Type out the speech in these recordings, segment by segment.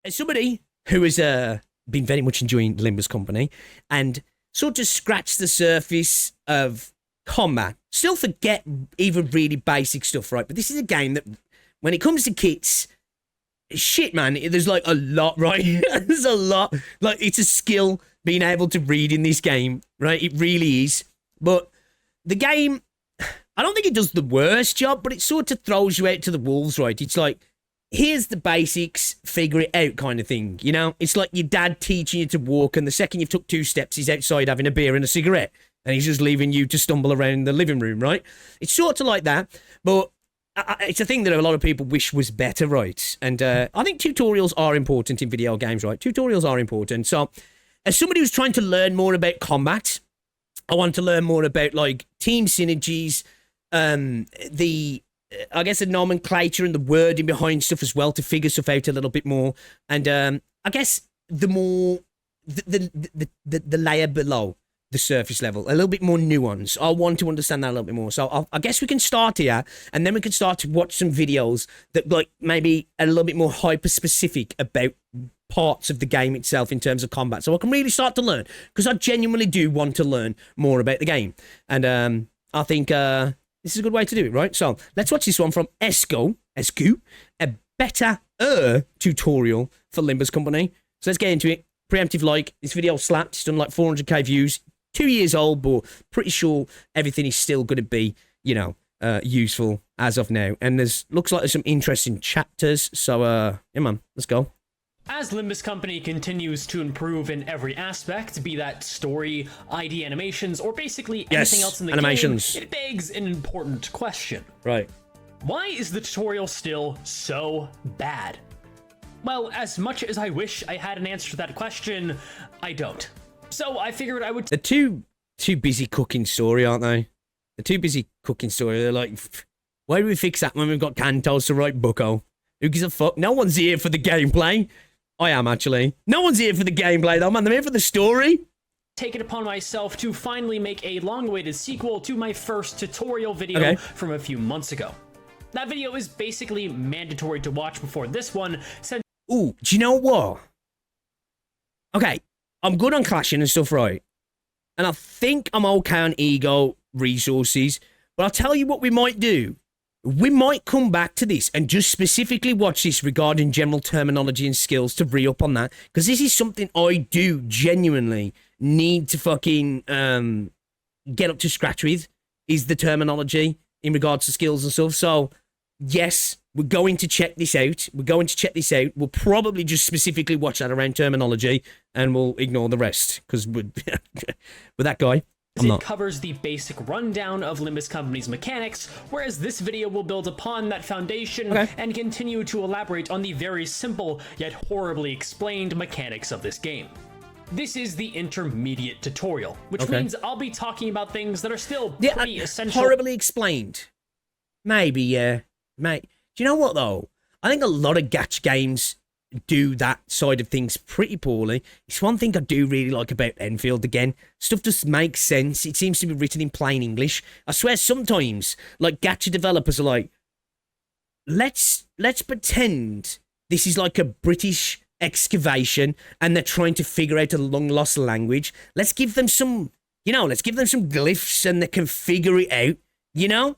as somebody who has been very much enjoying Limbus Company and sort of scratched the surface of combat, still forget even really basic stuff, right? But this is a game that, when it comes to kits, shit, man, there's like a lot, right? There's a lot. Like, it's a skill being able to read in this game, right? It really is. But the game, I don't think it does the worst job, but it sort of throws you out to the wolves, right? It's like, here's the basics, figure it out kind of thing, you know? It's like your dad teaching you to walk, and the second you've took 2 steps, he's outside having a beer and a cigarette, and he's just leaving you to stumble around the living room, right? It's sort of like that, but it's a thing that a lot of people wish was better, right? And I think tutorials are important in video games, right? Tutorials are important. So, as somebody who's trying to learn more about combat, I want to learn more about, like, team synergies, I guess the nomenclature and the wording behind stuff as well, to figure stuff out a little bit more. And I guess the more the layer below the surface level, a little bit more nuance. I want to understand that a little bit more. So I guess we can start here, and then we can start to watch some videos that, like, maybe a little bit more hyper specific about parts of the game itself in terms of combat, so I can really start to learn, because I genuinely do want to learn more about the game. And I think this is a good way to do it, right? So let's watch this one from Esco, a better tutorial for Limbus Company. So let's get into it. Preemptive like. This video slapped. It's done like 400k views. 2 years old, but pretty sure everything is still going to be, you know, useful as of now. And looks like there's some interesting chapters. So, yeah, man, let's go. As Limbus Company continues to improve in every aspect, be that story, ID animations, or basically anything else in the game, it begs an important question. Right. Why is the tutorial still so bad? Well, as much as I wish I had an answer to that question, I don't. So I figured I would... They're too busy cooking story, aren't they? They're too busy cooking story. They're like, why do we fix that when we've got Cantos to write Bucko? Who gives a fuck? No one's here for the gameplay. I am, actually. No one's here for the gameplay, though, man. They're here for the story. Take it upon myself to finally make a long-awaited sequel to my first tutorial video from a few months ago. That video is basically mandatory to watch before this one, since... Ooh, do you know what? Okay, I'm good on clashing and stuff, right? And I think I'm okay on ego resources, but I'll tell you what we might do. We might come back to this and just specifically watch this regarding general terminology and skills to re-up on that, because this is something I do genuinely need to fucking get up to scratch with, is the terminology in regards to skills and stuff. So, yes, we're going to check this out. We'll probably just specifically watch that around terminology, and we'll ignore the rest, because with that guy, it covers the basic rundown of Limbus Company's mechanics, whereas this video will build upon that foundation and continue to elaborate on the very simple yet horribly explained mechanics of this game. This is the intermediate tutorial, which means I'll be talking about things that are still pretty essential. Horribly explained. Maybe, yeah. Mate, do you know what, though? I think a lot of gacha games do that side of things pretty poorly. It's one thing I do really like about Enfield again. Stuff just makes sense. It seems to be written in plain English. I swear sometimes, like, gacha developers are like, let's pretend this is like a British excavation and they're trying to figure out a long-lost language. Let's give them some, you know, let's give them some glyphs and they can figure it out, you know?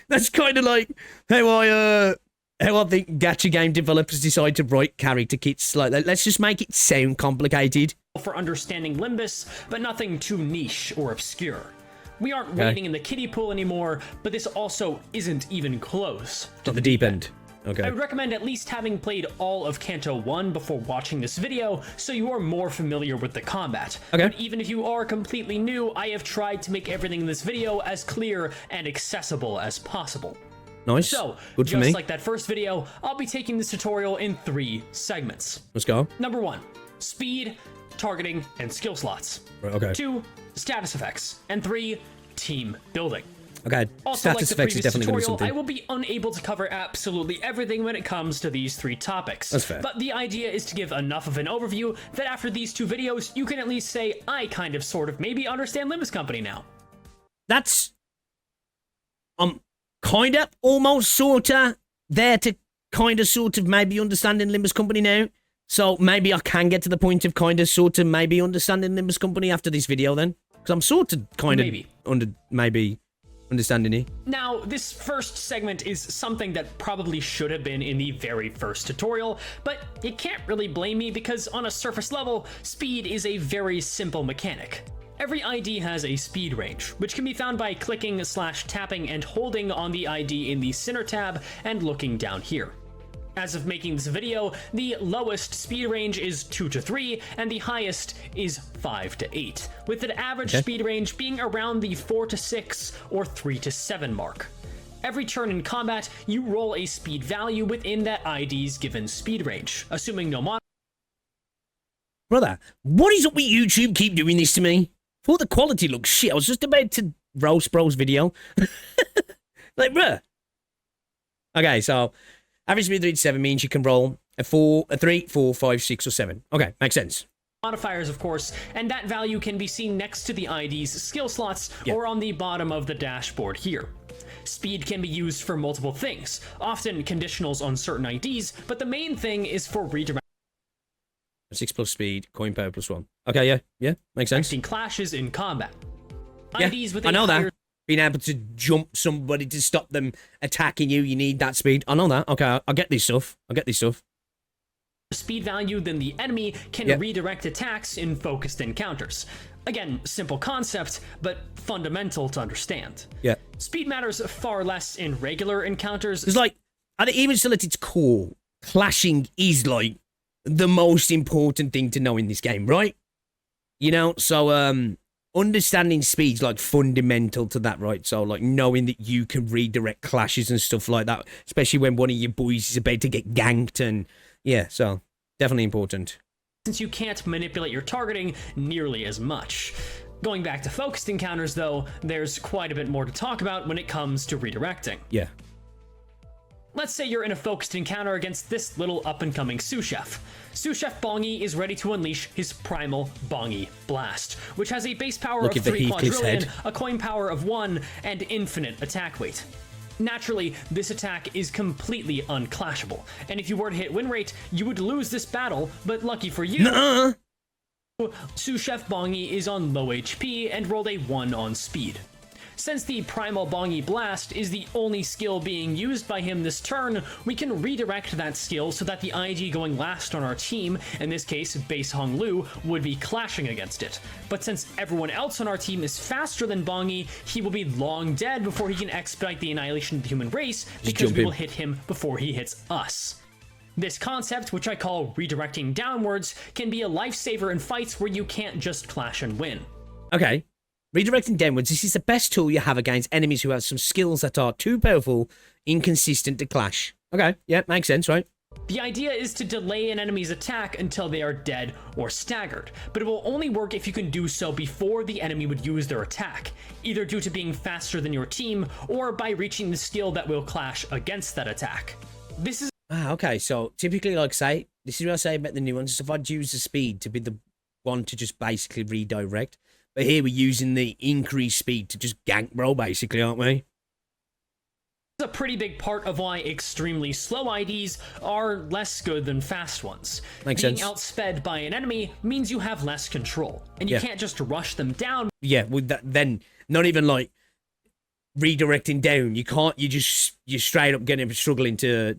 That's kind of like how I think gacha game developers decide to write character kits. Like, let's just make it sound complicated. For understanding Limbus, but nothing too niche or obscure. We aren't wading in the kiddie pool anymore, but this also isn't even close to the deep end. Okay. I would recommend at least having played all of Kanto 1 before watching this video, so you are more familiar with the combat. But even if you are completely new, I have tried to make everything in this video as clear and accessible as possible. Nice. So, good for me. just like that first video, I'll be taking this tutorial in 3 segments. Let's go. Number 1, speed, targeting, and skill slots. Right, okay. 2, status effects. And 3, team building. Okay, also, status like the effects is definitely going to be tutorial, something. I will be unable to cover absolutely everything when it comes to these 3 topics. That's fair. But the idea is to give enough of an overview that after these 2 videos, you can at least say, I kind of, sort of, maybe understand Limbus Company now. That's... kind of, almost, sorta, there to kind of sort of maybe understanding Limbus Company now. So maybe I can get to the point of kind of sort of maybe understanding Limbus Company after this video then. Because I'm sort of kind of maybe understanding it. Now, this first segment is something that probably should have been in the very first tutorial, but you can't really blame me because on a surface level, speed is a very simple mechanic. Every ID has a speed range, which can be found by clicking / tapping and holding on the ID in the center tab and looking down here. As of making this video, the lowest speed range is 2 to 3, and the highest is 5 to 8, with an average speed range being around the 4 to 6 or 3 to 7 mark. Every turn in combat, you roll a speed value within that ID's given speed range, assuming no mod. Brother, what is up with YouTube keep doing this to me? I thought the quality looks shit. I was just about to roast bro's video. Like, bruh. Okay, so average speed 3 to 7 means you can roll a 3, 4, 5, 6, or 7. Okay, makes sense. Modifiers, of course, and that value can be seen next to the ID's skill slots or on the bottom of the dashboard here. Speed can be used for multiple things, often conditionals on certain IDs, but the main thing is for redirecting 6 plus speed, coin power plus 1. Okay, yeah, makes sense. Clashes in combat. Yeah, IDs with I know that. Being able to jump somebody to stop them attacking you, you need that speed. I know that. Okay, I get this stuff. Speed value, then the enemy can redirect attacks in focused encounters. Again, simple concept, but fundamental to understand. Yeah. Speed matters far less in regular encounters. It's like, even still at its core, clashing is like the most important thing to know in this game, right? You know, so understanding speed's like fundamental to that, right? So like knowing that you can redirect clashes and stuff like that, especially when one of your boys is about to get ganked, and yeah, so definitely important. Since you can't manipulate your targeting nearly as much. Going back to focused encounters though, there's quite a bit more to talk about when it comes to redirecting. Yeah. Let's say you're in a focused encounter against this little up-and-coming sous chef. Sous Chef Bongi is ready to unleash his primal Bongi Blast, which has a base power of 3 quadrillion, a coin power of 1, and infinite attack weight. Naturally, this attack is completely unclashable, and if you were to hit win rate, you would lose this battle, but lucky for you, Sous Chef Bongi is on low HP and rolled a 1 on speed. Since the Primal Bongi Blast is the only skill being used by him this turn, we can redirect that skill so that the ID going last on our team, in this case Base Hong Lu, would be clashing against it. But since everyone else on our team is faster than Bongi, he will be long dead before he can expedite the annihilation of the human race, because we will hit him before he hits us. This concept, which I call redirecting downwards, can be a lifesaver in fights where you can't just clash and win. Okay. Redirecting downwards, this is the best tool you have against enemies who have some skills that are too powerful, inconsistent to clash. Okay, yeah, makes sense, right? The idea is to delay an enemy's attack until they are dead or staggered, but it will only work if you can do so before the enemy would use their attack, either due to being faster than your team, or by reaching the skill that will clash against that attack. This is... okay, so typically, like say, this is what I say about the nuances. If I'd use the speed to be the one to just basically redirect, but here we're using the increased speed to just gank bro, basically, aren't we? This is a pretty big part of why extremely slow IDs are less good than fast ones. Makes sense. Being outsped by an enemy means you have less control, and you can't just rush them down. Yeah, with that, then not even like redirecting down. You can't. You're straight up getting struggling to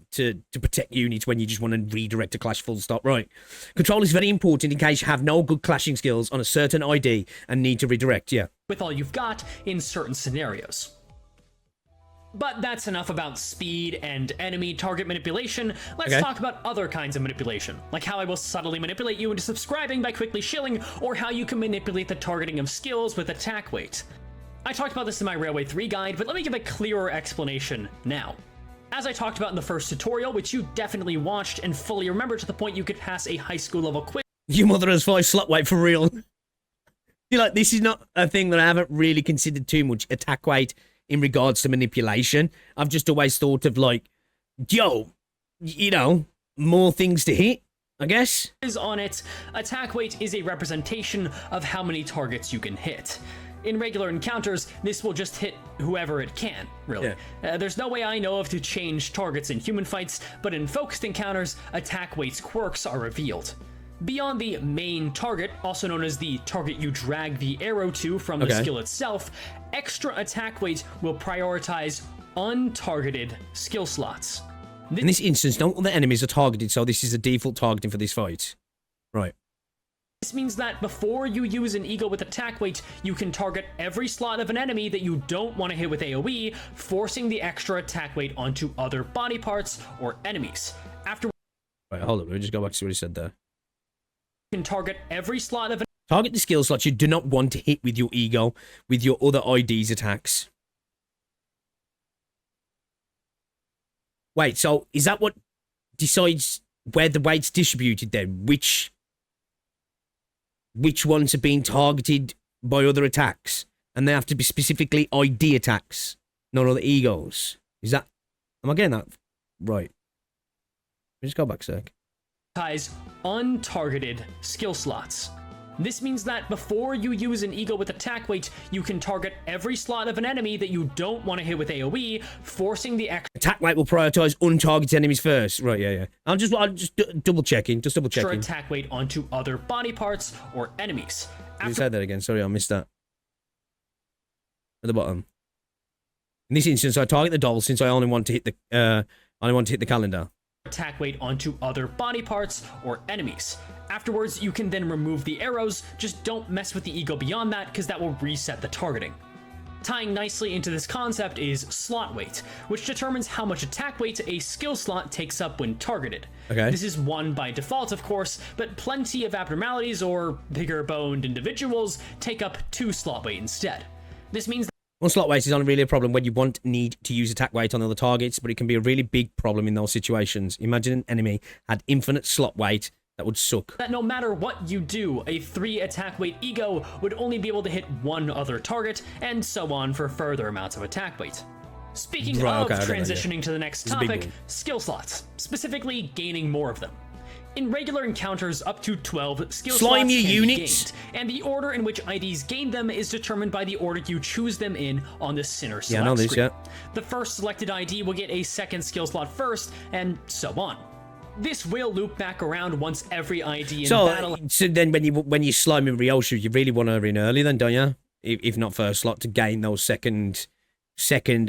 protect units when you just want to redirect a clash full stop. Right. Control is very important in case you have no good clashing skills on a certain ID and need to redirect. Yeah. With all you've got in certain scenarios. But that's enough about speed and enemy target manipulation. Let's talk about other kinds of manipulation, like how I will subtly manipulate you into subscribing by quickly shilling, or how you can manipulate the targeting of skills with attack weight. I talked about this in my Railway 3 guide, but let me give a clearer explanation now. As I talked about in the first tutorial, which you definitely watched and fully remember to the point you could pass a high school level quiz. Your mother has 5 slot weight for real. You're like, this is not a thing that I haven't really considered too much, attack weight in regards to manipulation. I've just always thought of like, yo, you know, more things to hit, I guess. On it, attack weight is a representation of how many targets you can hit. In regular encounters, this will just hit whoever it can, really. There's no way I know of to change targets in human fights, but in focused encounters, attack weight's quirks are revealed. Beyond the main target, also known as the target you drag the arrow to from the skill itself, extra attack weight will prioritize untargeted skill slots. In this instance, no other enemies are targeted, so this is the default targeting for this fight. Right. This means that before you use an ego with attack weight, you can target every slot of an enemy that you don't want to hit with AoE, forcing the extra attack weight onto other body parts or enemies. After Right, hold on, let me just go back to what he said there. You can target every slot of an Target the skill slots you do not want to hit with your ego, with your other ID's attacks. Wait, so is that what decides where the weight's distributed then? Which ones are being targeted by other attacks? And they have to be specifically ID attacks, not other egos. Is that... Am I getting that right? Just go back a sec. Untargeted skill slots. This means that before you use an ego with attack weight, you can target every slot of an enemy that you don't want to hit with AoE, forcing the attack weight will prioritize untargeted enemies first. Right, yeah. I'm just double checking. Just double checking. Extra attack weight onto other body parts or enemies. Can you say that again? Sorry, I missed that. At the bottom. In this instance, I target the doll since I only want to hit the calendar. Attack weight onto other body parts or enemies. Afterwards, you can then remove the arrows, just don't mess with the ego beyond that because that will reset the targeting. Tying nicely into this concept is slot weight, which determines how much attack weight a skill slot takes up when targeted. Okay. This is 1 by default, of course, but plenty of abnormalities or bigger boned individuals take up 2 slot weight instead. This means one slot weight is only really a problem when you need to use attack weight on other targets, but it can be a really big problem in those situations. Imagine an enemy had infinite slot weight. That would suck. That no matter what you do, a 3 attack weight ego would only be able to hit 1 other target, and so on for further amounts of attack weight. Speaking of transitioning to the next topic, skill slots, specifically gaining more of them. In regular encounters, up to 12 skill slots can be gained, and the order in which IDs gain them is determined by the order you choose them in on the Sinner select screen. The first selected ID will get a second skill slot first, and so on. This will loop back around once every ID in battle. So then when you slime in Ryoshu, you really want her in early then, don't you? If not first slot, to gain those second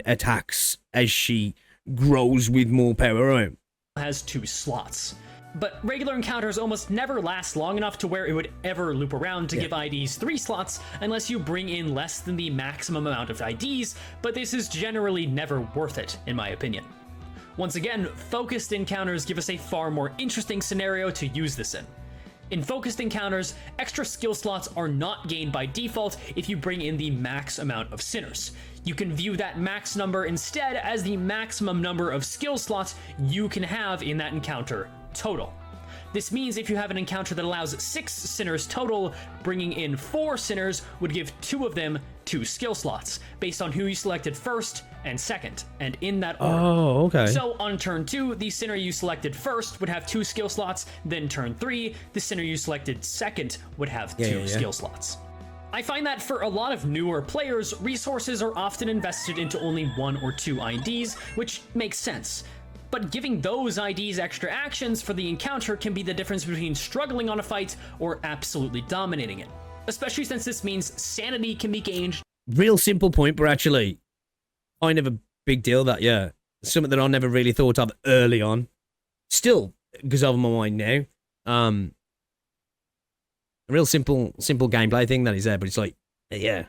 attacks as she grows with more power, right? Has 2 slots. But regular encounters almost never last long enough to where it would ever loop around to give IDs 3 slots unless you bring in less than the maximum amount of IDs, but this is generally never worth it, in my opinion. Once again, focused encounters give us a far more interesting scenario to use this in. In focused encounters, extra skill slots are not gained by default if you bring in the max amount of sinners. You can view that max number instead as the maximum number of skill slots you can have in that encounter total. This means if you have an encounter that allows 6 sinners total, bringing in 4 sinners would give 2 of them 2 skill slots, based on who you selected first and second, and in that order. Oh, okay. So on turn 2, the sinner you selected first would have 2 skill slots, then turn 3, the sinner you selected second would have 2 skill slots. I find that for a lot of newer players, resources are often invested into only 1 or 2 IDs, which makes sense. But giving those IDs extra actions for the encounter can be the difference between struggling on a fight or absolutely dominating it. Especially since this means sanity can be gained. Real simple point, but actually kind of a big deal that, yeah. Something that I never really thought of early on. Still goes over my mind now. A real simple gameplay thing that is there, but it's like, yeah.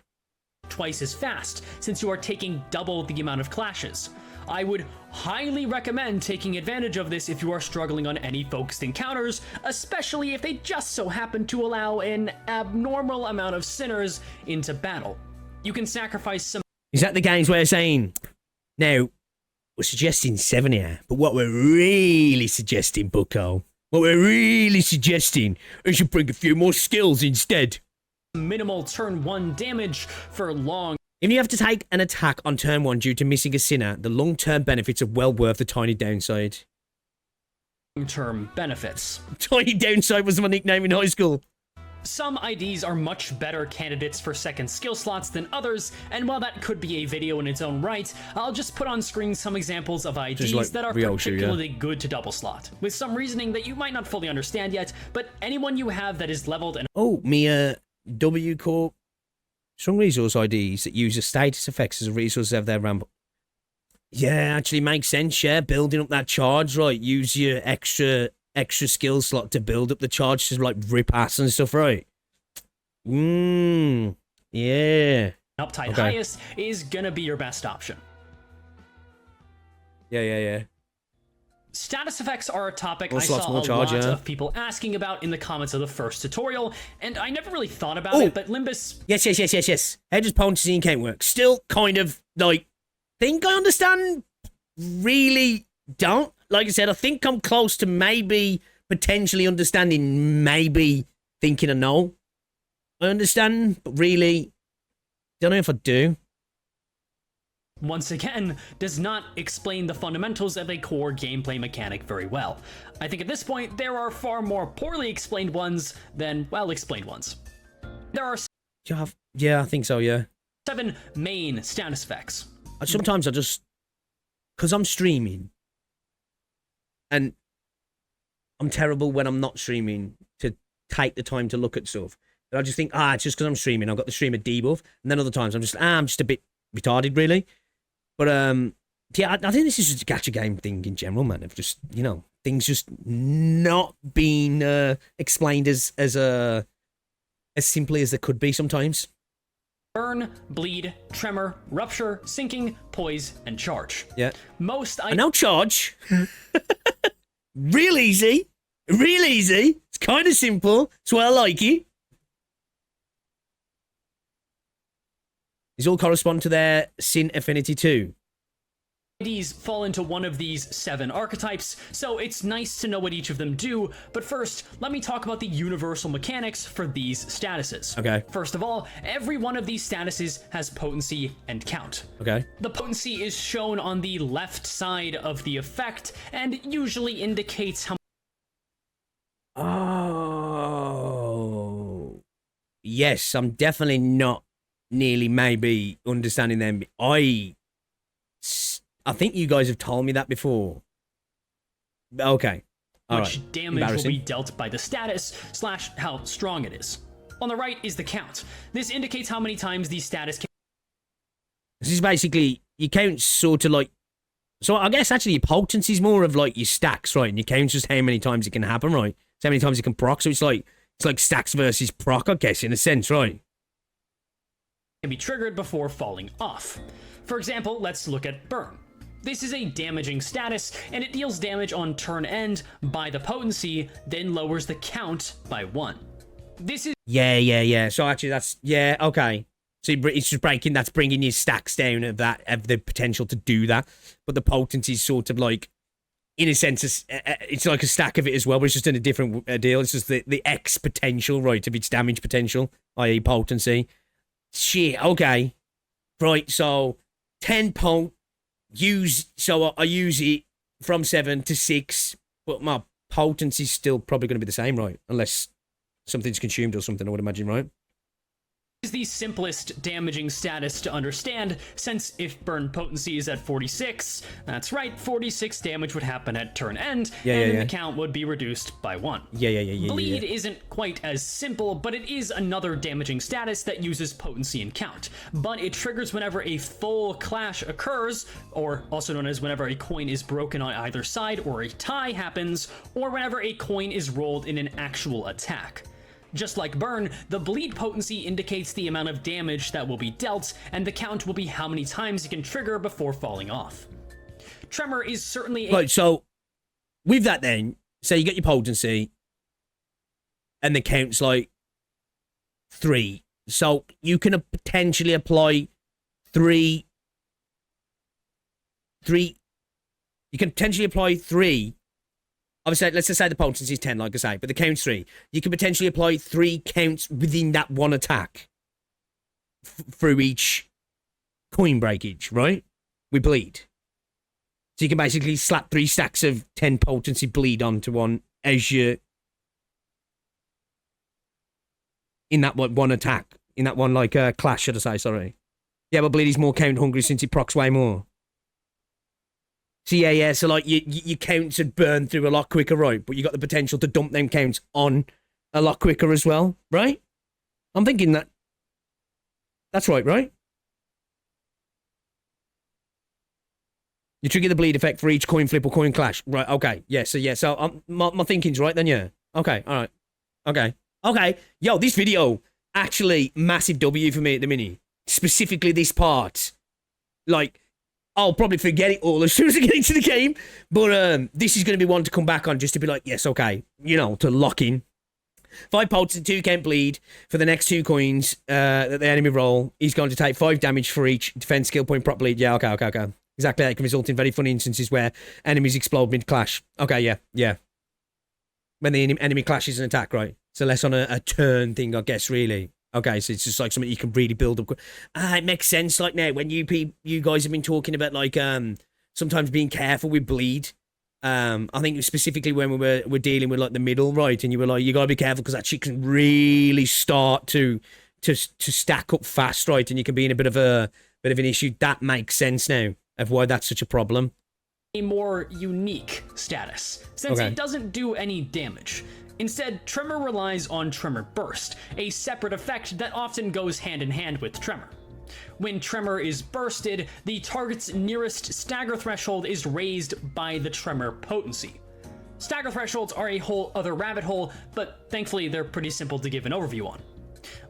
Twice as fast, since you are taking double the amount of clashes. I would highly recommend taking advantage of this if you are struggling on any focused encounters, especially if they just so happen to allow an abnormal amount of sinners into battle. You can sacrifice some... Is that the game's way of saying, now, we're suggesting 7 here, but what we're really suggesting, bucko, what we're really suggesting is you bring a few more skills instead. Minimal turn 1 damage for long... If you have to take an attack on turn 1 due to missing a sinner, the long-term benefits are well worth the tiny downside. Long-term benefits. Tiny downside was my nickname in high school. Some IDs are much better candidates for second skill slots than others, and while that could be a video in its own right, I'll just put on screen some examples of IDs like that are particularly good to double slot, with some reasoning that you might not fully understand yet, but anyone you have that is leveled and W Corp. Some resource IDs that use the status effects as a resource of their ramp. Yeah, actually makes sense, yeah. Building up that charge, right? Use your extra skill slot to build up the charge to like rip ass and stuff, right? Yeah. uptide highest is gonna be your best option. Yeah. Status effects are a topic I slots, saw more a charge, lot yeah. of people asking about in the comments of the first tutorial, and I never really thought about it, but Limbus... Yes. How does potency and count work? Still kind of, like, think I understand, really don't. Like I said, I think I'm close to maybe potentially understanding, maybe thinking I know. I understand, but really, don't know if I do. Once again, does not explain the fundamentals of a core gameplay mechanic very well. I think at this point, there are far more poorly explained ones than well-explained ones. There are Yeah, I think so, yeah. 7 main status effects. Sometimes I just... Because I'm streaming, and I'm terrible when I'm not streaming to take the time to look at stuff. But I just think, it's just because I'm streaming. I've got the streamer debuff. And then other times I'm just a bit retarded, really. But, yeah, I think this is just a gacha game thing in general, man. Of just, things just not being explained as simply as they could be sometimes. Burn, bleed, tremor, rupture, sinking, poise, and charge. Yeah. And now charge. Real easy. It's kind of simple. That's why I like it. These all correspond to their Sin Affinity 2. IDs fall into one of these 7 archetypes, so it's nice to know what each of them do, but first, let me talk about the universal mechanics for these statuses. Okay. First of all, every one of these statuses has potency and count. Okay. The potency is shown on the left side of the effect, and usually indicates how... Oh. Yes, I'm definitely not nearly maybe understanding them. I think you guys have told me that before. Okay. All much right. Damage will be dealt by the status / how strong it is. On the right is the count. This indicates how many times the status can... This is basically, you count sort of like... So I guess actually your potency is more of like your stacks, right? And you count just how many times it can happen, right? So how many times it can proc. So it's like stacks versus proc, I guess, in a sense, right? Can be triggered before falling off. For example, let's look at Burn. This is a damaging status, and it deals damage on turn end by the potency, then lowers the count by 1. This is... Yeah. So actually that's... Yeah, okay. So it's just that's bringing your stacks down of the potential to do that. But the potency is sort of like, in a sense, it's like a stack of it as well, but it's just in a different deal. It's just the X potential, right, of its damage potential, i.e. potency. Shit, okay. Right, so 10 point, so I use it from 7 to 6, but my potency's still probably going to be the same, right? Unless something's consumed or something, I would imagine, right? Is the simplest damaging status to understand, since if burn potency is at 46, that's right, 46 damage would happen at turn end, and the count would be reduced by 1. Bleed isn't quite as simple, but it is another damaging status that uses potency and count, but it triggers whenever a full clash occurs, or also known as whenever a coin is broken on either side, or a tie happens, or whenever a coin is rolled in an actual attack. Just like Burn, the bleed potency indicates the amount of damage that will be dealt, and the count will be how many times it can trigger before falling off. Tremor is certainly Right, so with that then, say you get your potency, and the count's like 3. So you can potentially apply 3. You can potentially apply 3. Obviously, let's just say the potency is 10, like I say, but the count's 3. You can potentially apply 3 counts within that one attack through each coin breakage, right? We bleed. So you can basically slap 3 stacks of 10 potency bleed onto one as you... in that one attack, in that one like clash, should I say? Sorry. Yeah, but Bleedy's more count hungry since he procs way more. So yeah. So like your counts would burn through a lot quicker, right? But you got the potential to dump them counts on a lot quicker as well, right? I'm thinking that's right? You trigger the bleed effect for each coin flip or coin clash. Right, okay. Yeah, so my thinking's right then, yeah. Okay, all right. Okay. Yo, this video, actually, massive W for me at the minute. Specifically this part. Like, I'll probably forget it all as soon as I get into the game. But this is going to be one to come back on just to be like, yes, okay. You know, to lock in. 5 pulse and 2 count bleed for the next 2 coins that the enemy roll. He's going to take 5 damage for each defense skill point prop bleed. Yeah, okay. Exactly, that can result in very funny instances where enemies explode mid-clash. Okay, yeah. When the enemy clashes an attack, right? So less on a turn thing, I guess, really. Okay, so it's just like something you can really build up. It makes sense, like now, when you guys have been talking about, like, sometimes being careful with bleed. I think specifically when we were dealing with, like, the middle, right? And you were like, you gotta be careful because that shit can really start to stack up fast, right? And you can be in a bit of an issue. That makes sense now of why that's such a problem. A more unique status, since it doesn't do any damage. Instead, Tremor relies on Tremor Burst, a separate effect that often goes hand in hand with Tremor. When Tremor is bursted, the target's nearest stagger threshold is raised by the Tremor potency. Stagger thresholds are a whole other rabbit hole, but thankfully they're pretty simple to give an overview on.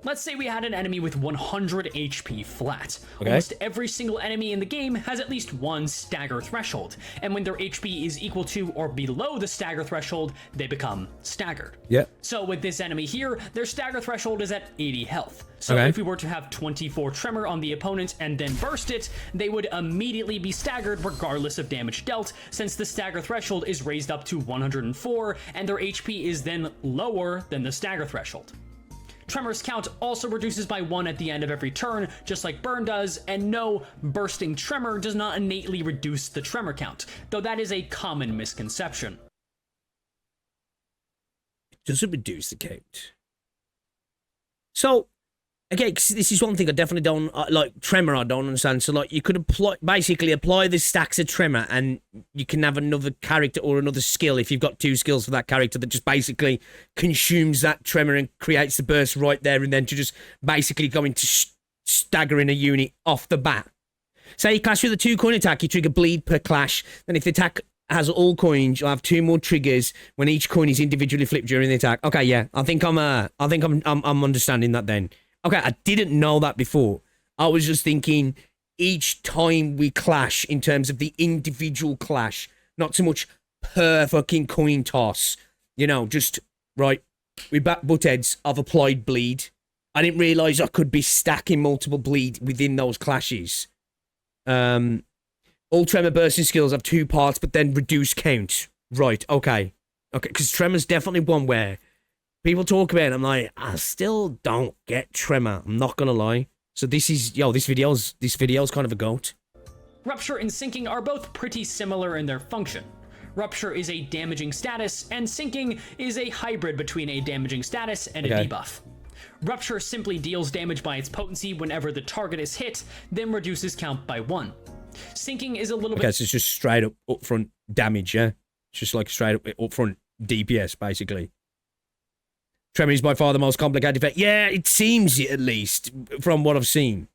Let's say we had an enemy with 100 HP flat. Okay. Almost every single enemy in the game has at least one stagger threshold, and when their HP is equal to or below the stagger threshold, they become staggered. Yep. So with this enemy here, their stagger threshold is at 80 health. So if we were to have 24 Tremor on the opponent and then burst it, they would immediately be staggered regardless of damage dealt, since the stagger threshold is raised up to 104, and their HP is then lower than the stagger threshold. Tremor's count also reduces by 1 at the end of every turn, just like Burn does, and no, bursting Tremor does not innately reduce the Tremor count, though that is a common misconception. It doesn't reduce the count. So, again, this is one thing I definitely don't, like, Tremor I don't understand. So, like, you could basically apply the stacks of Tremor and you can have another character or another skill if you've got 2 skills for that character that just basically consumes that Tremor and creates the burst right there and then to just basically go into staggering a unit off the bat. Say you clash with a 2 coin attack, you trigger bleed per clash. Then if the attack has all coins, you'll have 2 more triggers when each coin is individually flipped during the attack. Okay, yeah, I think I'm understanding that then. Okay, I didn't know that before. I was just thinking each time we clash in terms of the individual clash, not so much per fucking coin toss. You know, just, right, we butt heads, I've applied bleed. I didn't realise I could be stacking multiple bleed within those clashes. All Tremor bursting skills have 2 parts, but then reduce count. Right, okay. Okay, because Tremor's definitely one where people talk about it, I'm like, I still don't get Tremor. I'm not gonna lie. So this video's kind of a goat. Rupture and Sinking are both pretty similar in their function. Rupture is a damaging status, and Sinking is a hybrid between a damaging status and a debuff. Rupture simply deals damage by its potency whenever the target is hit, then reduces count by 1. Sinking is a little bit... Okay, so it's just straight up upfront damage, yeah? It's just like straight up upfront DPS, basically. Tremor is by far the most complicated effect. Yeah, it seems it, at least, from what I've seen.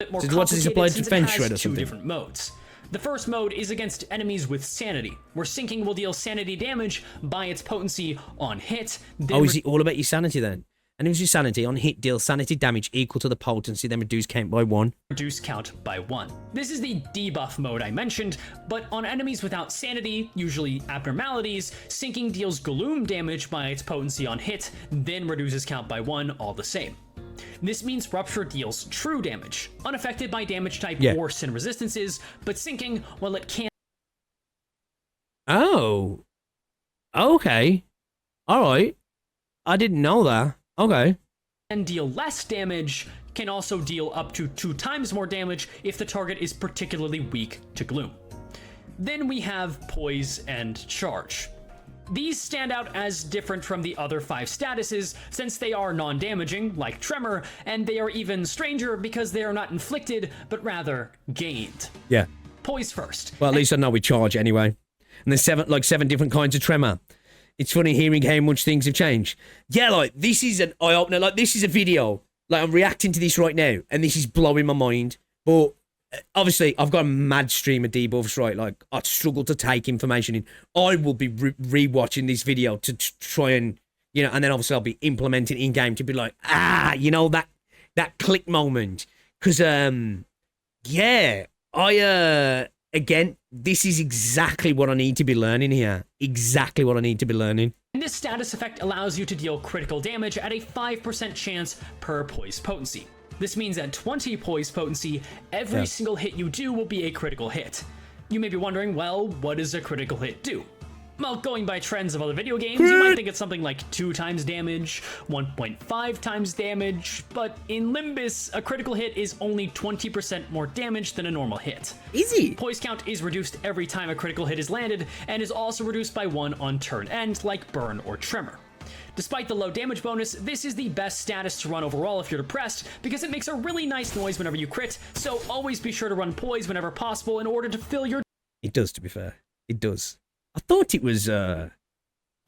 So what's this applied to defense shred or something? 2 different modes. The first mode is against enemies with sanity, where Sinking will deal sanity damage by its potency on hit. Oh, is it all about your sanity then? Enemies with sanity on hit deal sanity damage equal to the potency, then reduce count by 1. Reduce count by 1. This is the debuff mode I mentioned, but on enemies without sanity, usually abnormalities, Sinking deals gloom damage by its potency on hit, then reduces count by 1 all the same. This means Rupture deals true damage, unaffected by damage type or sin resistances, but Sinking, while it can... Oh. Okay. Alright. I didn't know that. Okay. And deal less damage, can also deal up to 2 times more damage if the target is particularly weak to gloom. Then we have Poise and Charge. These stand out as different from the other 5 statuses since they are non-damaging, like Tremor, and they are even stranger because they are not inflicted, but rather gained. Yeah. Poise first. Well, at least I know we charge anyway. And there's 7 different kinds of Tremor. It's funny hearing how much things have changed. Yeah, like, this is an eye-opener. Like, this is a video. Like, I'm reacting to this right now, and this is blowing my mind. But obviously, I've got a mad stream of debuffs, right? Like, I struggle to take information in. I will be re-watching this video to try and, you know, and then obviously I'll be implementing in-game to be like, you know, that click moment. Because, yeah, again, this is exactly what I need to be learning here. Exactly what I need to be learning. And this status effect allows you to deal critical damage at a 5% chance per poise potency. This means at 20 poise potency, every single hit you do will be a critical hit. You may be wondering, well, what does a critical hit do? Well, going by trends of other video games, you might think it's something like 2 times damage, 1.5 times damage, but in Limbus, a critical hit is only 20% more damage than a normal hit. Easy. Poise count is reduced every time a critical hit is landed, and is also reduced by 1 on turn end, like Burn or Tremor. Despite the low damage bonus, this is the best status to run overall if you're depressed, because it makes a really nice noise whenever you crit, so always be sure to run Poise whenever possible in order to fill your... It does, to be fair. It does. I thought it was, I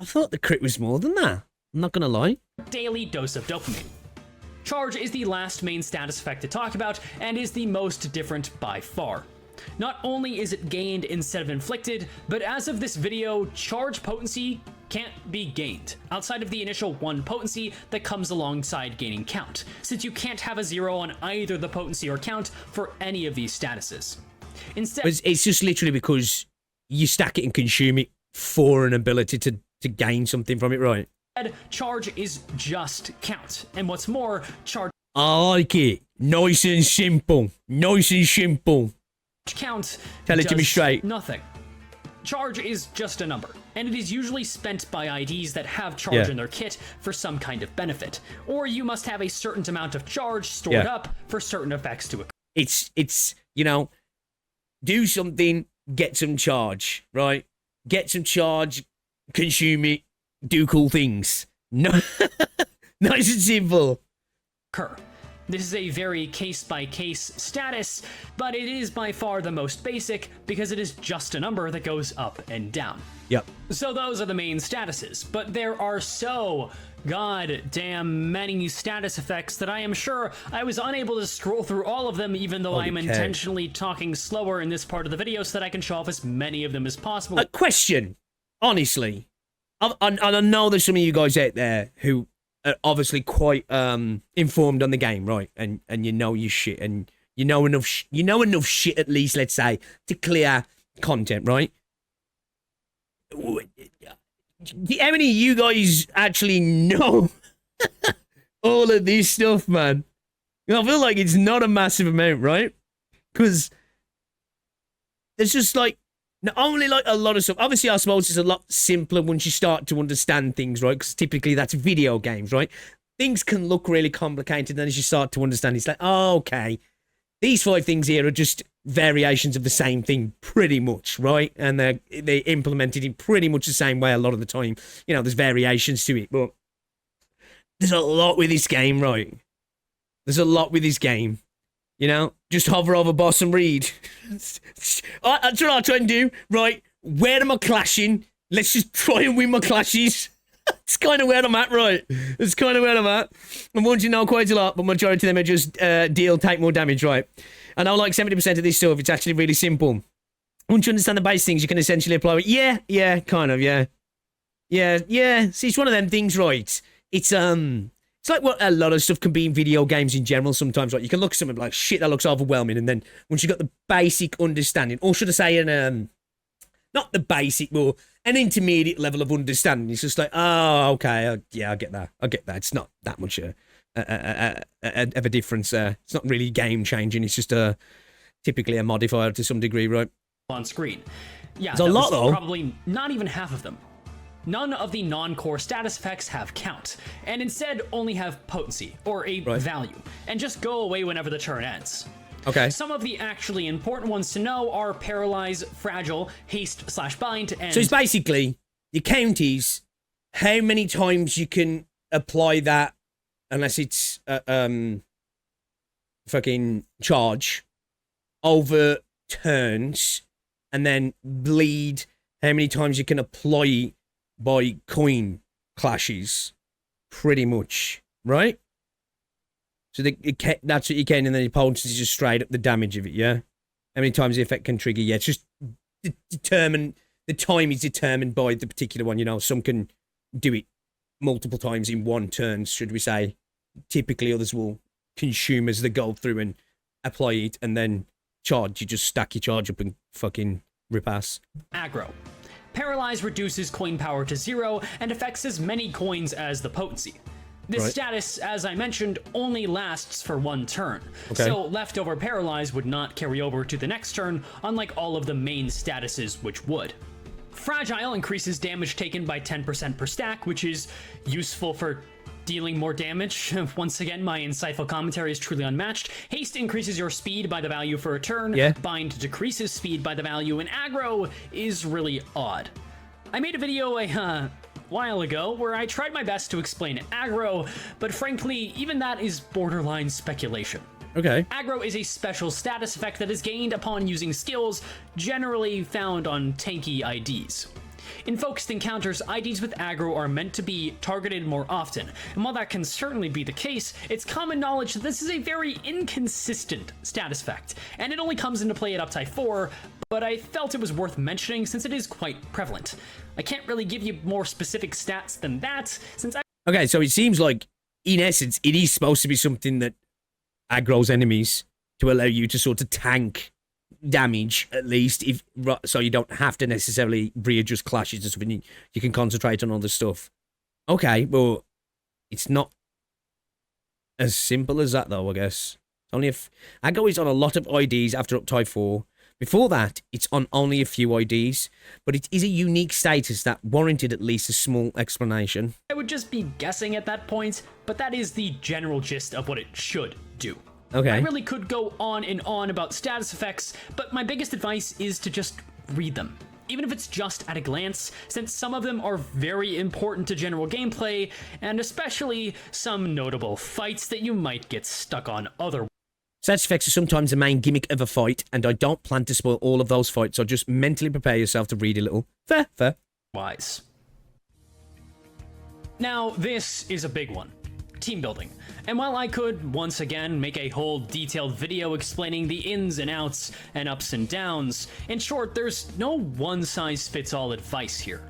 thought the crit was more than that. I'm not gonna lie. Daily dose of dopamine. Charge is the last main status effect to talk about, and is the most different by far. Not only is it gained instead of inflicted, but as of this video, charge potency can't be gained, outside of the initial 1 potency that comes alongside gaining count, since you can't have a 0 on either the potency or count for any of these statuses. Instead, it's just literally because you stack it and consume it for an ability to gain something from it, right? Charge is just count, and what's more, charge... I like it. Nice and simple. Nice and simple. Count Tell it to me straight. Nothing. Charge is just a number, and it is usually spent by IDs that have charge in their kit for some kind of benefit, or you must have a certain amount of charge stored up for certain effects to occur. It's you know, do something, get some charge, right? Get some charge, consume it, do cool things. No, nice and simple. This is a very case-by-case status, but it is by far the most basic because it is just a number that goes up and down. Yep. So those are the main statuses, but there are so goddamn many status effects that I am sure I was unable to scroll through all of them, even though I'm intentionally talking slower in this part of the video so that I can show off as many of them as possible. A question, honestly. I know there's some of you guys out there who are obviously quite informed on the game, right? And you know your shit, and you know enough shit, at least, let's say, to clear content, right? How many of you guys actually know all of this stuff, man? I feel like it's not a massive amount, right? Because there's just like not only like a lot of stuff. Obviously, I suppose it's a lot simpler once you start to understand things, right? Because typically that's video games, right? Things can look really complicated, then as you start to understand, it's like, oh, okay, these 5 things here are just variations of the same thing, pretty much, right? And they're implemented in pretty much the same way a lot of the time. You know, there's variations to it, but there's a lot with this game, right? There's a lot with this game. You know, just hover over boss and read. That's what I try and do, right? Where am I clashing? Let's just try and win my clashes. It's kind of where I'm at, right? It's kind of where I'm at. I'm wanting to know quite a lot, but majority of them are just take more damage, right? I know like 70% of this stuff, it's actually really simple. Once you understand the base things, you can essentially apply it. Yeah, kind of, yeah. See, it's one of them things, right? It's like what a lot of stuff can be in video games in general sometimes, right? You can look at something like, shit, that looks overwhelming, and then once you've got the basic understanding, or should I say not the basic, but an intermediate level of understanding, it's just like, oh, okay, yeah, I get that. It's not that much of a difference. It's not really game-changing, it's just typically a modifier to some degree, right? On screen. Yeah, it's a lot, though. Probably not even half of them. None of the non-core status effects have count, and instead only have potency, or a value, and just go away whenever the turn ends. Okay. Some of the actually important ones to know are Paralyze, Fragile, Haste/Bind, and... So it's basically the count is how many times you can apply that, unless it's fucking charge over turns, and then bleed how many times you can apply by coin clashes, pretty much, right? So that's what you can, and then your opponent is just straight up the damage of it, yeah? How many times the effect can trigger, yeah, it's just determined, the time is determined by the particular one, you know, some can do it multiple times in one turn, should we say. Typically, others will consume as they go through and apply it, and then charge, you just stack your charge up and fucking repass. Aggro. Paralyze reduces coin power to 0 and affects as many coins as the potency. This status, as I mentioned, only lasts for 1 turn, so leftover Paralyze would not carry over to the next turn, unlike all of the main statuses which would. Fragile increases damage taken by 10% per stack, which is useful for dealing more damage. Once again, my insightful commentary is truly unmatched. Haste increases your speed by the value for a turn, Bind decreases speed by the value, and Aggro is really odd. I made a video a while ago where I tried my best to explain aggro, but frankly, even that is borderline speculation. Okay. Aggro is a special status effect that is gained upon using skills generally found on tanky IDs. In focused encounters, IDs with aggro are meant to be targeted more often, and while that can certainly be the case, it's common knowledge that this is a very inconsistent status effect, and it only comes into play at Uptype 4, but I felt it was worth mentioning since it is quite prevalent. I can't really give you more specific stats than that, since Okay, so it seems like, in essence, it is supposed to be something that aggro's enemies to allow you to sort of tank damage, at least, if so you don't have to necessarily readjust clashes or something. You can concentrate on other stuff. Okay, well, it's not as simple as that, though, I guess. Only if aggro is on a lot of IDs after Uptype 4. Before that, it's on only a few IDs, but it is a unique status that warranted at least a small explanation. I would just be guessing at that point, but that is the general gist of what it should do. Okay. I really could go on and on about status effects, but my biggest advice is to just read them. Even if it's just at a glance, since some of them are very important to general gameplay, and especially some notable fights that you might get stuck on otherwise. Status effects are sometimes the main gimmick of a fight, and I don't plan to spoil all of those fights, so just mentally prepare yourself to read a little. Fair, fair. Wise. Now, this is a big one. Team building. And while I could, once again, make a whole detailed video explaining the ins and outs and ups and downs, in short, there's no one-size-fits-all advice here.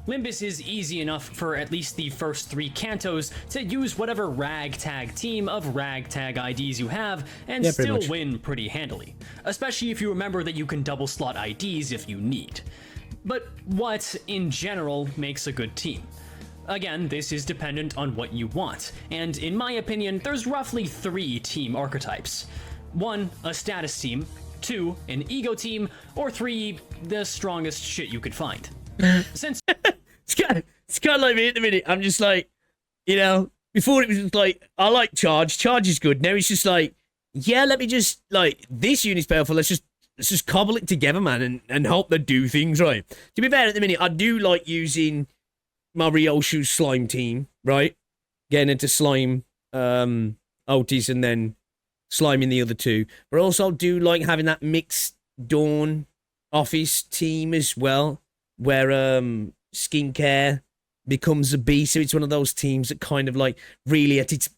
Limbus is easy enough for at least the first 3 cantos to use whatever ragtag team of ragtag IDs you have and still win pretty handily, especially if you remember that you can double slot IDs if you need. But what, in general, makes a good team? Again, this is dependent on what you want, and in my opinion, there's roughly 3 team archetypes. 1, a status team, 2, an ego team, or 3, the strongest shit you could find. Since it's kind of like me at the minute. I'm just like, you know, before it was just like, I like charge. Charge is good. Now it's just like, yeah, let me just, like, this unit's powerful. Let's just cobble it together, man, and hope they do things right. To be fair, at the minute, I do like using my Ryoshu slime team, right? Getting into slime, Otis, and then slime in the other 2. But I also do like having that mixed Dawn office team as well, where skincare becomes a beast. So it's one of those teams that kind of like really at its,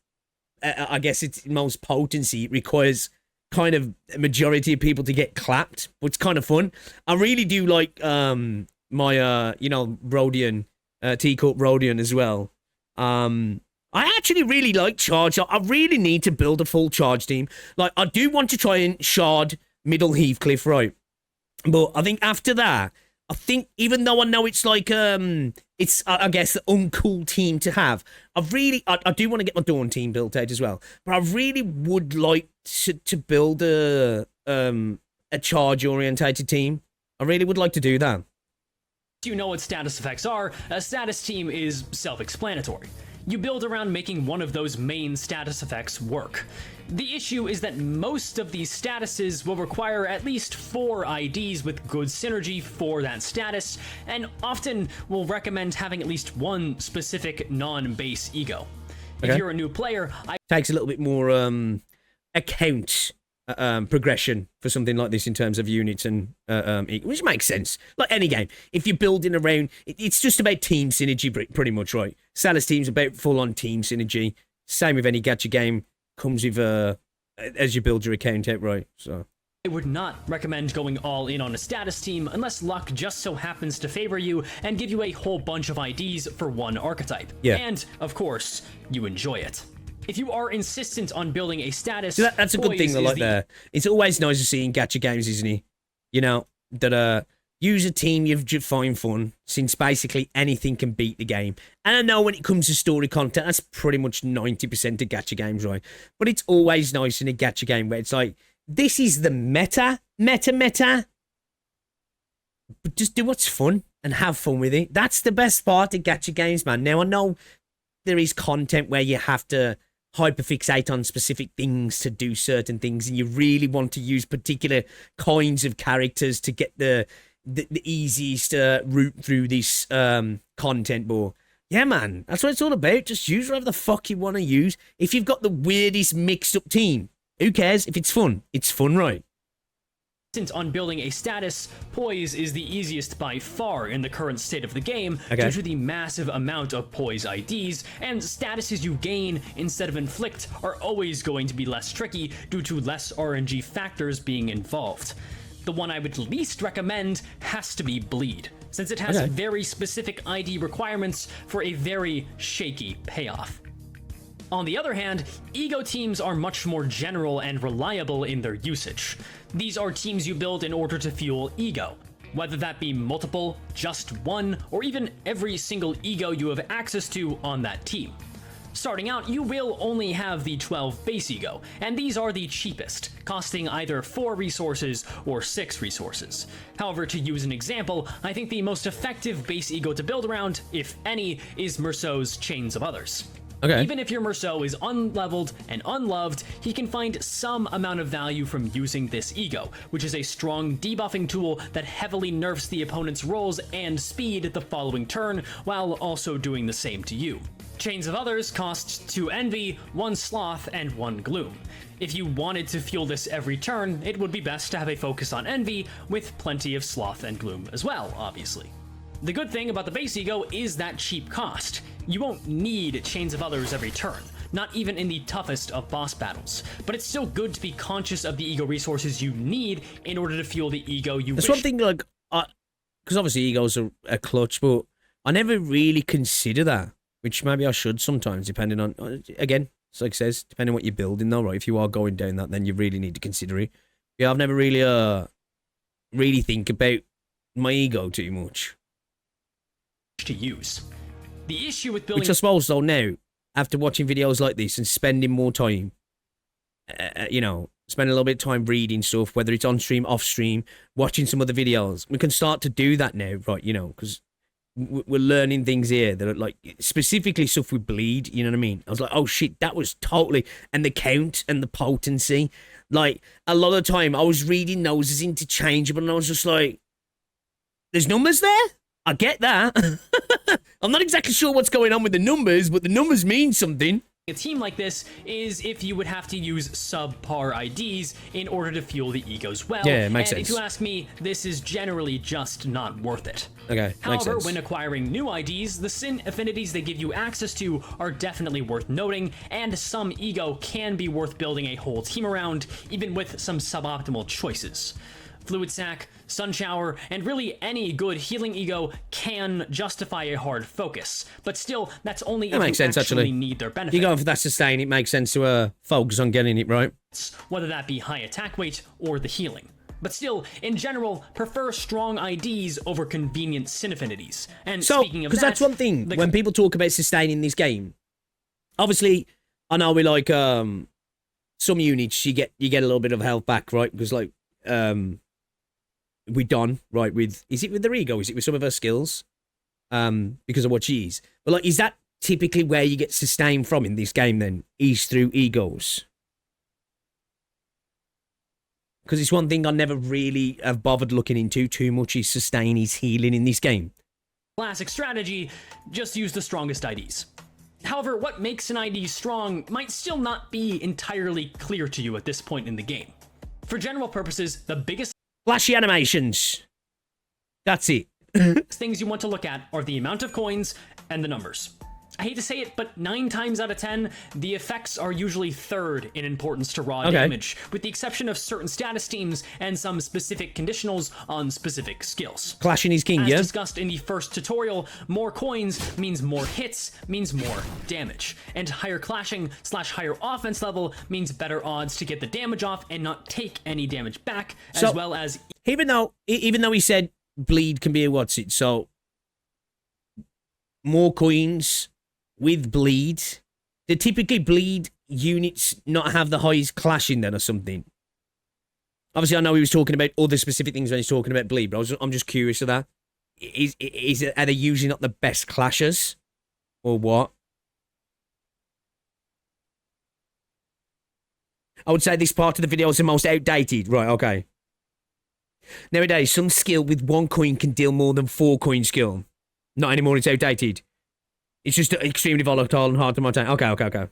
I guess its most potency, it requires kind of a majority of people to get clapped, but it's kind of fun. I really do like my you know, Rodion, T-Corp Rodion as well. I actually really like charge. I really need to build a full charge team. Like, I do want to try and shard middle Heathcliff, right? But I think after that, I think, even though I know it's like, it's, I guess, the uncool team to have, I do want to get my Dawn team built out as well, but I really would like to build a charge-orientated team. I really would like to do that. You know what status effects are, a status team is self-explanatory. you build around making one of those main status effects work. The issue is that most of these statuses will require at least 4 IDs with good synergy for that status, and often will recommend having at least one specific non-base ego. If you're a new player, takes a little bit more account progression for something like this in terms of units and which makes sense. Like any game, if you're building around, it's just about team synergy, pretty much, right? Salus team's about full-on team synergy. Same with any gacha game, comes with as you build your account out, right? So I would not recommend going all in on a status team unless luck just so happens to favor you and give you a whole bunch of IDs for one archetype. Yeah. And, of course, you enjoy it. If you are insistent on building a status, so that's a good thing, though, like there. It's always nice to see in gacha games, isn't it? You know, that use a team you've find fun, since basically anything can beat the game. And I know when it comes to story content, that's pretty much 90% of gacha games, right? But it's always nice in a gacha game where it's like, this is the meta. But just do what's fun and have fun with it. That's the best part of gacha games, man. Now, I know there is content where you have to hyperfixate on specific things to do certain things, and you really want to use particular kinds of characters to get the easiest route through this content. But yeah, man, that's what it's all about. Just use whatever the fuck you want to use. If you've got the weirdest mixed up team, who cares? If it's fun, right? On building a status, poise is the easiest by far in the current state of the game due to the massive amount of poise IDs, and statuses you gain instead of inflict are always going to be less tricky due to less RNG factors being involved. The one I would least recommend has to be bleed, since it has very specific ID requirements for a very shaky payoff. On the other hand, ego teams are much more general and reliable in their usage. These are teams you build in order to fuel ego, whether that be multiple, just one, or even every single ego you have access to on that team. Starting out, you will only have the 12 base ego, and these are the cheapest, costing either 4 resources or 6 resources. However, to use an example, I think the most effective base ego to build around, if any, is Merceau's Chains of Others. Even if your Merceau is unleveled and unloved, he can find some amount of value from using this ego, which is a strong debuffing tool that heavily nerfs the opponent's rolls and speed the following turn, while also doing the same to you. Chains of Others costs 2 Envy, 1 Sloth, and 1 Gloom. If you wanted to fuel this every turn, it would be best to have a focus on Envy, with plenty of Sloth and Gloom as well, obviously. The good thing about the base ego is that cheap cost. You won't need Chains of Others every turn, not even in the toughest of boss battles, but it's still good to be conscious of the ego resources you need in order to fuel the ego you wish. There's one thing, like, because obviously egos are a clutch, but I never really consider that, which maybe I should sometimes, depending on, again, it's like it says, depending on what you're building though, right? If you are going down that, then you really need to consider it. Yeah, I've never really, really think about my ego too much. To use. The issue with building... Which I suppose, though, now, after watching videos like this and spending more time, you know, spending a little bit of time reading stuff, whether it's on stream, off stream, watching some other videos, we can start to do that now, right, you know, because we're learning things here that are, like, specifically stuff with bleed, you know what I mean? I was like, oh, shit, that was totally... And the count and the potency. Like, a lot of the time, I was reading those as interchangeable, and I was just like, there's numbers there? I get that. I'm not exactly sure what's going on with the numbers, but the numbers mean something. A team like this is if you would have to use subpar IDs in order to fuel the egos well. Yeah, it makes sense. And if you ask me, this is generally just not worth it. Okay, However, when acquiring new IDs, the sin affinities they give you access to are definitely worth noting, and some ego can be worth building a whole team around, even with some suboptimal choices. Fluid Sac, Sun Shower, and really any good healing ego can justify a hard focus. But still, that's only if you actually need their benefit. You're going for that sustain, it makes sense to focus on getting it right. Whether that be high attack weight or the healing. But still, in general, prefer strong IDs over convenient sin affinities. And speaking of that... because that's one thing, when people talk about sustaining this game, obviously, I know we like, some units, you get a little bit of health back, right? Because, like, we done right with, is it with their ego, is it with some of her skills, because of what she is, but like, is that typically where you get sustain from in this game then is through egos? Because it's one thing I never really have bothered looking into too much is sustain, is healing in this game. Classic strategy, just use the strongest IDs. However, what makes an ID strong might still not be entirely clear to you at this point in the game. For general purposes, the biggest Flashy animations. That's it. things you want to look at are the amount of coins and the numbers. I hate to say it, but 9 times out of 10, the effects are usually third in importance to raw damage, with the exception of certain status teams and some specific conditionals on specific skills. Clashing is king, As yeah? discussed in the first tutorial, more coins means more hits, means more damage. And higher clashing / higher offense level means better odds to get the damage off and not take any damage back, as well as... Even though he said bleed can be a what's it, so more coins with bleed, they typically bleed units not have the highest clashing then or something. Obviously, I know he was talking about other specific things when he's talking about bleed, but I'm just curious of that. Are they usually not the best clashers? Or what? I would say this part of the video is the most outdated. Right, okay. Nowadays, some skill with 1 coin can deal more than 4 coin skill. Not anymore, it's outdated. It's just extremely volatile and hard to maintain. Okay.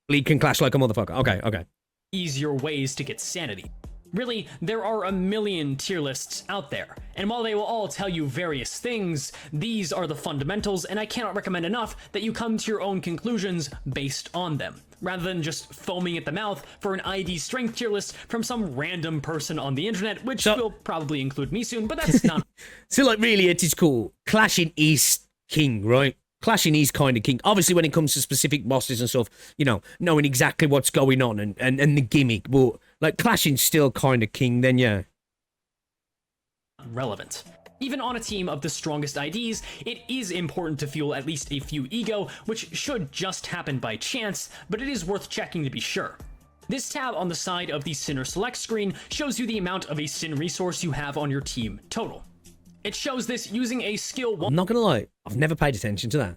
Bleed can clash like a motherfucker. Okay. easier ways to get sanity. Really, there are a million tier lists out there, and while they will all tell you various things, these are the fundamentals, and I cannot recommend enough that you come to your own conclusions based on them, rather than just foaming at the mouth for an ID strength tier list from some random person on the internet, which will probably include me soon, but that's not... So, like, really, it is cool. Clashing is king, right? Clashing is kind of king. Obviously, when it comes to specific bosses and stuff, you know, knowing exactly what's going on and the gimmick, but, like, clashing's still kind of king, then, yeah. Relevant. Even on a team of the strongest IDs, it is important to fuel at least a few ego, which should just happen by chance, but it is worth checking to be sure. This tab on the side of the Sinner Select screen shows you the amount of a Sin resource you have on your team total. It shows this using a skill 1. I'm not gonna lie, I've never paid attention to that.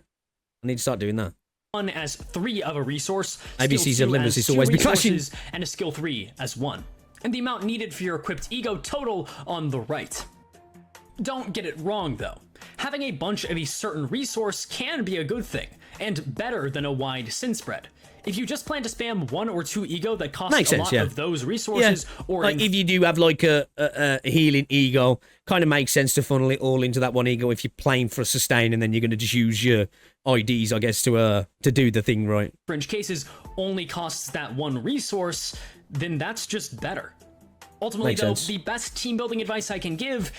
I need to start doing that. 1 as 3 of a resource, ABCs of Limbus is 2 always be clashing, resources, and a skill 3 as 1. And the amount needed for your equipped ego total on the right. Don't get it wrong though. Having a bunch of a certain resource can be a good thing, and better than a wide sin spread. If you just plan to spam 1 or 2 ego that cost a lot of those resources, or like if you do have like a healing ego, kind of makes sense to funnel it all into that one ego if you're playing for a sustain, and then you're going to just use your IDs, I guess, to do the thing right. Fringe cases only costs that 1 resource, then that's just better. Ultimately though, the best team building advice I can give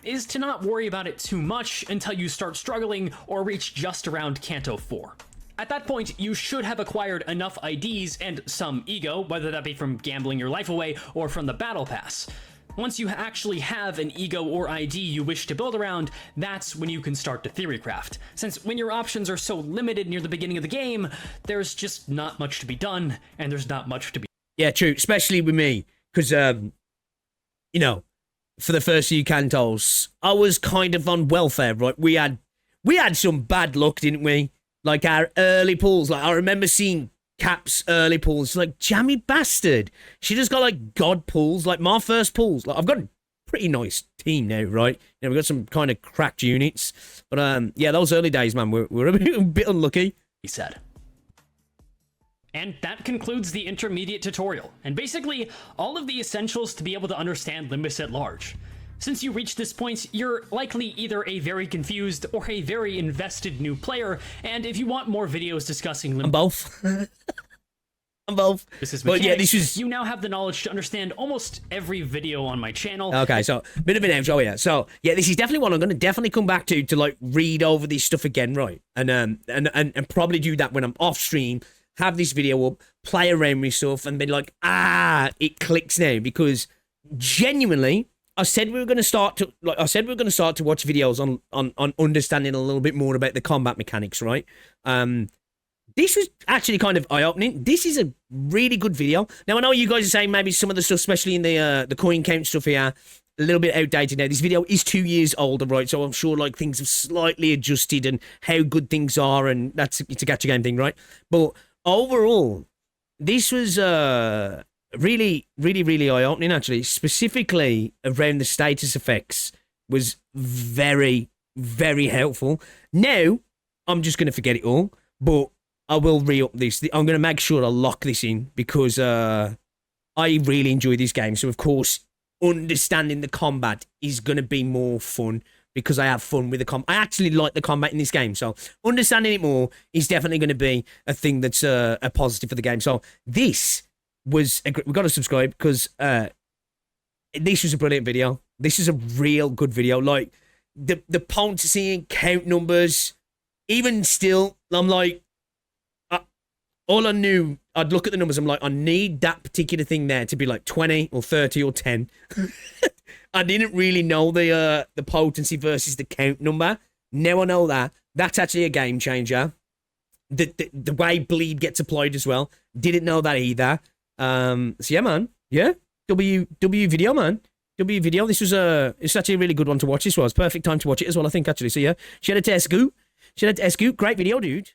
is to not worry about it too much until you start struggling or reach just around Canto 4. At that point, you should have acquired enough IDs and some ego, whether that be from gambling your life away or from the battle pass. Once you actually have an ego or ID you wish to build around, that's when you can start to theorycraft. Since when your options are so limited near the beginning of the game, there's just not much to be done, and there's not much to be... Yeah, true, especially with me, because, you know, for the first few cantos, I was kind of on welfare, right? We had some bad luck, didn't we? Like our early pulls. Like I remember seeing Cap's early pulls. Like, jammy bastard. She just got like god pulls. Like my first pulls. Like I've got a pretty nice team now, right? You know, we've got some kind of cracked units. But yeah, those early days, man, we're a bit unlucky. He said. And that concludes the intermediate tutorial, and basically all of the essentials to be able to understand Limbus at large. Since you reached this point, you're likely either a very confused or a very invested new player, and if you want more videos discussing Limbus... I'm both. I'm both. But yeah, you now have the knowledge to understand almost every video on my channel. Okay, so bit of an outro here. So yeah, this is definitely one I'm going to definitely come back to like read over this stuff again, right? And probably do that when I'm off stream. Have this video up, play around with stuff, and be like, it clicks now, because genuinely, I said we were going to start to watch videos on understanding a little bit more about the combat mechanics, right? This was actually kind of eye-opening. This is a really good video. Now, I know you guys are saying maybe some of the stuff, especially in the coin count stuff here, a little bit outdated now. This video is 2 years older, right? So I'm sure like things have slightly adjusted and how good things are, and it's a gacha game thing, right? But overall, this was really, really, really eye-opening, actually. Specifically around the status effects was very, very helpful. Now, I'm just going to forget it all, but I will re-up this. I'm going to make sure I lock this in because I really enjoy this game. So, of course, understanding the combat is going to be more fun because I have fun with the combat. I actually like the combat in this game. So, understanding it more is definitely going to be a thing that's a positive for the game. So, this was... We've got to subscribe because this was a brilliant video. This is a real good video. Like, the potency and count numbers, even still, I'm like... all I knew, I'd look at the numbers, I'm like, I need that particular thing there to be like 20 or 30 or 10. I didn't really know the potency versus the count number. Now I know that. That's actually a game changer. The way bleed gets applied as well. Didn't know that either. So yeah, man. Yeah. W video, man. W video. It's actually a really good one to watch. This was perfect time to watch it as well, I think, actually. So yeah, shout out to Escu. Shout out to Escu. Great video, dude.